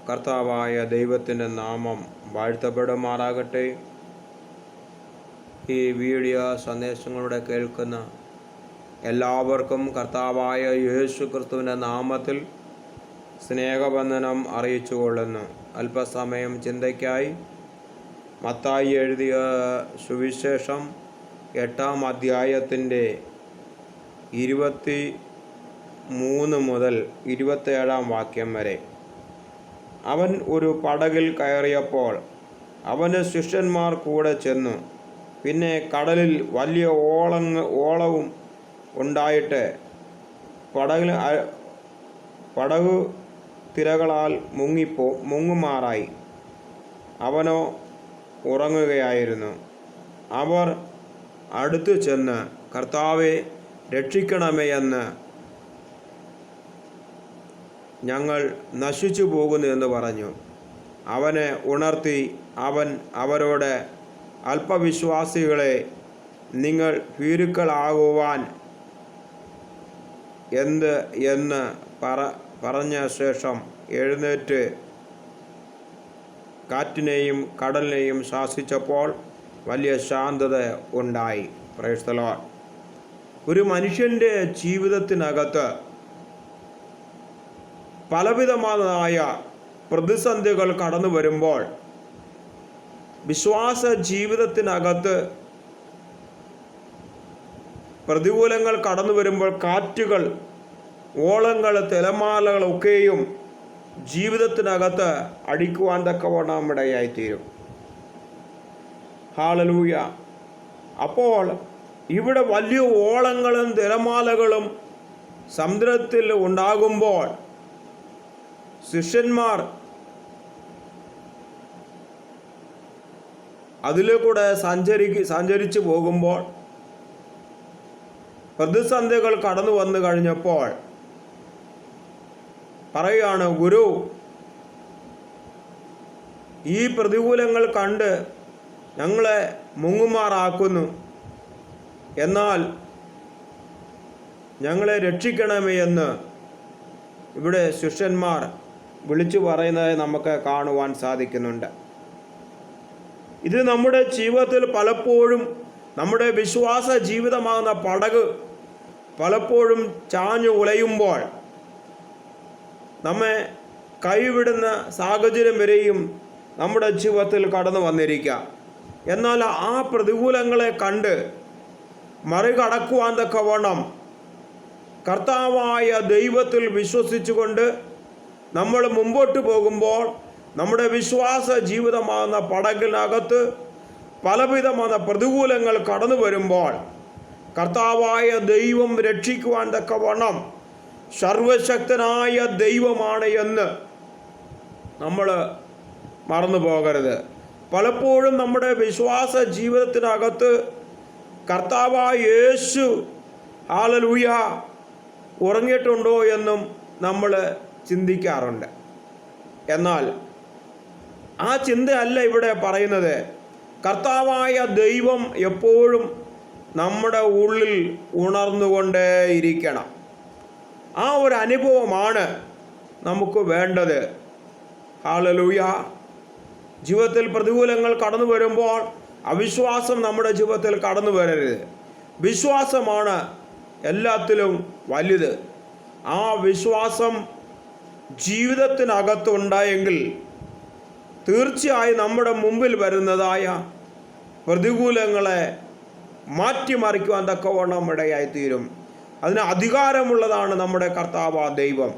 കർത്താവായ ദൈവത്തിൻ്റെ നാമം വാഴ്ത്തപ്പെടുമാറാകട്ടെ. ഈ വീഡിയോ സന്ദേശങ്ങളുടെ കേൾക്കുന്ന എല്ലാവർക്കും കർത്താവായ യേശു ക്രിസ്തുവിൻ്റെ നാമത്തിൽ സ്നേഹവന്ദനം അറിയിച്ചുകൊള്ളുന്നു. അല്പസമയം ചിന്തയ്ക്കായി മത്തായി എഴുതിയ സുവിശേഷം 8-ാം അധ്യായത്തിൻ്റെ 23 മുതൽ 27-ാം വാക്യം വരെ. അവൻ ഒരു പടകിൽ കയറിയപ്പോൾ അവൻ്റെ ശിഷ്യന്മാർ കൂടെ ചെന്നു. പിന്നെ കടലിൽ വലിയ ഓളവും ഉണ്ടായിട്ട് പടകു തിരകളാൽ മുങ്ങുമാറായി. അവനോ ഉറങ്ങുകയായിരുന്നു. അവർ അടുത്തു ചെന്ന്, കർത്താവെ, രക്ഷിക്കണമേ എന്ന്, ഞങ്ങൾ നശിച്ചു പോകുന്നു എന്ന് പറഞ്ഞു. അവനെ ഉണർത്തി അവൻ അവരോട്, അല്പവിശ്വാസികളെ, നിങ്ങൾ ഭീരുക്കളാകുവാൻ എന്ന് പറഞ്ഞ ശേഷം എഴുന്നേറ്റ് കാറ്റിനെയും കടലിനെയും ശാസിച്ചപ്പോൾ വലിയ ശാന്തത ഉണ്ടായി. Praise the Lord. ഒരു മനുഷ്യൻ്റെ ജീവിതത്തിനകത്ത് പലവിധമായ പ്രതിസന്ധികൾ കടന്നു വരുമ്പോൾ, വിശ്വാസ ജീവിതത്തിനകത്ത് പ്രതികൂലങ്ങൾ കടന്നു വരുമ്പോൾ, കാറ്റുകൾ, ഓളങ്ങൾ, തിരമാലകളൊക്കെയും ജീവിതത്തിനകത്ത് അടിക്കുവാൻ തക്കവണ്ണം ഇടയായിത്തീരും. ഹല്ലേലൂയ. അപ്പോൾ ഇവിടെ വലിയ ഓളങ്ങളും തിരമാലകളും സമുദ്രത്തിൽ ഉണ്ടാകുമ്പോൾ ശിഷ്യന്മാർ അതിലൂടെ സഞ്ചരിച്ചു പോകുമ്പോൾ പ്രതിസന്ധികൾ കടന്നു വന്നു കഴിഞ്ഞപ്പോൾ പറയുകയാണ്, ഗുരു, ഈ പ്രതികൂലങ്ങൾ കണ്ട് ഞങ്ങളെ മുങ്ങുമാറാക്കുന്നു, എന്നാൽ ഞങ്ങളെ രക്ഷിക്കണമേ എന്ന് ഇവിടെ ശിഷ്യന്മാർ വിളിച്ചു പറയുന്നത് നമുക്ക് കാണുവാൻ സാധിക്കുന്നുണ്ട്. ഇത് നമ്മുടെ ജീവിതത്തിൽ പലപ്പോഴും നമ്മുടെ വിശ്വാസ ജീവിതമാകുന്ന പടക് പലപ്പോഴും ചാഞ്ഞു ഉലയുമ്പോൾ നമ്മെ കൈവിടുന്ന സാഹചര്യം വരെയും നമ്മുടെ ജീവിതത്തിൽ കടന്നു വന്നിരിക്കാം. എന്നാൽ ആ പ്രതികൂലങ്ങളെ കണ്ട് മറികടക്കുവാൻ തക്കവണ്ണം കർത്താവായ ദൈവത്തിൽ വിശ്വസിച്ചുകൊണ്ട് നമ്മൾ മുമ്പോട്ട് പോകുമ്പോൾ നമ്മുടെ വിശ്വാസ ജീവിതമാകുന്ന പടകിനകത്ത് പലവിധമായ പ്രതികൂലങ്ങൾ കടന്നു വരുമ്പോൾ കർത്താവായ ദൈവം രക്ഷിക്കുവാൻ തക്കവണ്ണം സർവശക്തനായ ദൈവമാണ് എന്ന് നമ്മൾ മറന്നു പോകരുത്. പലപ്പോഴും നമ്മുടെ വിശ്വാസ ജീവിതത്തിനകത്ത് കർത്താവായ യേശു ഹല്ലേലൂയ ഉറങ്ങിയിട്ടുണ്ടോ എന്നും നമ്മൾ ചിന്തിക്കാറുണ്ട്. എന്നാൽ ആ ചിന്തയല്ല ഇവിടെ പറയുന്നത്. കർത്താവായ ദൈവം എപ്പോഴും നമ്മുടെ ഉള്ളിൽ ഉണർന്നുകൊണ്ടേയിരിക്കണം. ആ ഒരു അനുഭവമാണ് നമുക്ക് വേണ്ടത്. ഹല്ലേലൂയ. ജീവിതത്തിൽ പ്രതികൂലങ്ങൾ കടന്നു വരുമ്പോൾ അവിശ്വാസം നമ്മുടെ ജീവിതത്തിൽ കടന്നു വരരുത്. വിശ്വാസമാണ് എല്ലാത്തിലും വലുത്. ആ വിശ്വാസം ജീവിതത്തിനകത്തുണ്ടായെങ്കിൽ തീർച്ചയായും നമ്മുടെ മുമ്പിൽ വരുന്നതായ പ്രതികൂലങ്ങളെ മാറ്റിമറിക്കുവാൻ തക്കവണ്ണം ഇടയായിത്തീരും. അതിന് അധികാരമുള്ളതാണ് നമ്മുടെ കർത്താവായ ദൈവം.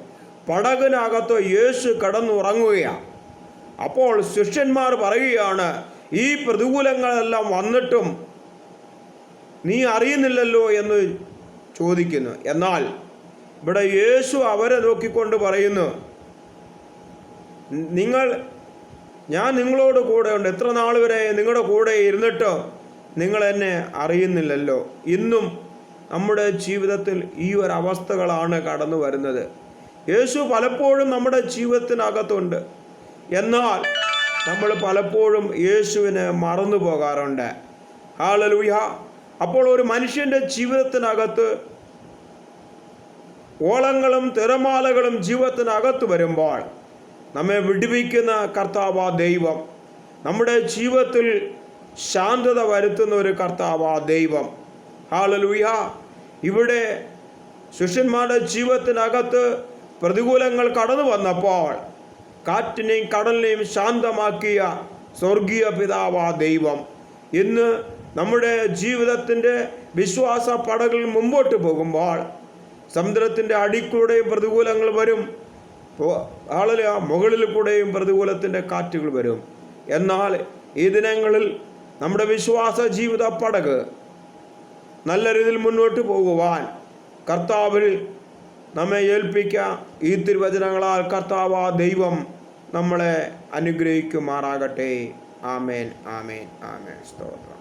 പടകിനകത്ത് യേശു കിടന്നുറങ്ങുകയാണ്. അപ്പോൾ ശിഷ്യന്മാർ പറയുകയാണ്, ഈ പ്രതികൂലങ്ങളെല്ലാം വന്നിട്ടും നീ അറിയുന്നില്ലല്ലോ എന്ന് ചോദിക്കുന്നു. എന്നാൽ ഇവിടെ യേശു അവരെ നോക്കിക്കൊണ്ട് പറയുന്നു, ഞാൻ നിങ്ങളോട് കൂടെ ഉണ്ട്. എത്ര നാൾ വരെ നിങ്ങളുടെ കൂടെ ഇരുന്നിട്ടോ നിങ്ങൾ എന്നെ അറിയുന്നില്ലല്ലോ. ഇന്നും നമ്മുടെ ജീവിതത്തിൽ ഈ ഒരു അവസ്ഥകളാണ് കടന്നു വരുന്നത്. യേശു പലപ്പോഴും നമ്മുടെ ജീവിതത്തിനകത്തുണ്ട്. എന്നാൽ നമ്മൾ പലപ്പോഴും യേശുവിനെ മറന്നു പോകാറുണ്ട്. ഹല്ലേലൂയ. അപ്പോൾ ഒരു മനുഷ്യൻ്റെ ജീവിതത്തിനകത്ത് ഓളങ്ങളും തിരമാലകളും ജീവിതത്തിനകത്ത് വരുമ്പോൾ നമ്മെ വിടുവിക്കുന്ന കർത്താവാ ദൈവം, നമ്മുടെ ജീവിതത്തിൽ ശാന്തത വരുത്തുന്ന ഒരു കർത്താവാ ദൈവം. ഹല്ലേലൂയ. ഇവിടെ ശിഷ്യന്മാരുടെ ജീവിതത്തിനകത്ത് പ്രതികൂലങ്ങൾ കടന്നു വന്നപ്പോൾ കാറ്റിനെയും കടലിനെയും ശാന്തമാക്കിയ സ്വർഗീയ പിതാവാ ദൈവം ഇന്ന് നമ്മുടെ ജീവിതത്തിൻ്റെ വിശ്വാസ പടകിൽ മുമ്പോട്ട് പോകുമ്പോൾ സമുദ്രത്തിൻ്റെ അടിക്കൂടെയും പ്രതികൂലങ്ങൾ വരും, മുകളിൽ കൂടെയും പ്രതികൂലത്തിൻ്റെ കാറ്റുകൾ വരും. എന്നാൽ ഈ ദിനങ്ങളിൽ നമ്മുടെ വിശ്വാസ ജീവിത പടക് നല്ല രീതിയിൽ മുന്നോട്ട് പോകുവാൻ കർത്താവിൽ നമ്മെ ഏൽപ്പിക്കാം. ഈ തിരുവചനങ്ങളാൽ കർത്താവാ ദൈവം നമ്മളെ അനുഗ്രഹിക്കുമാറാകട്ടെ. ആമേൻ, ആമേൻ, ആമേൻ. സ്തോത്രം.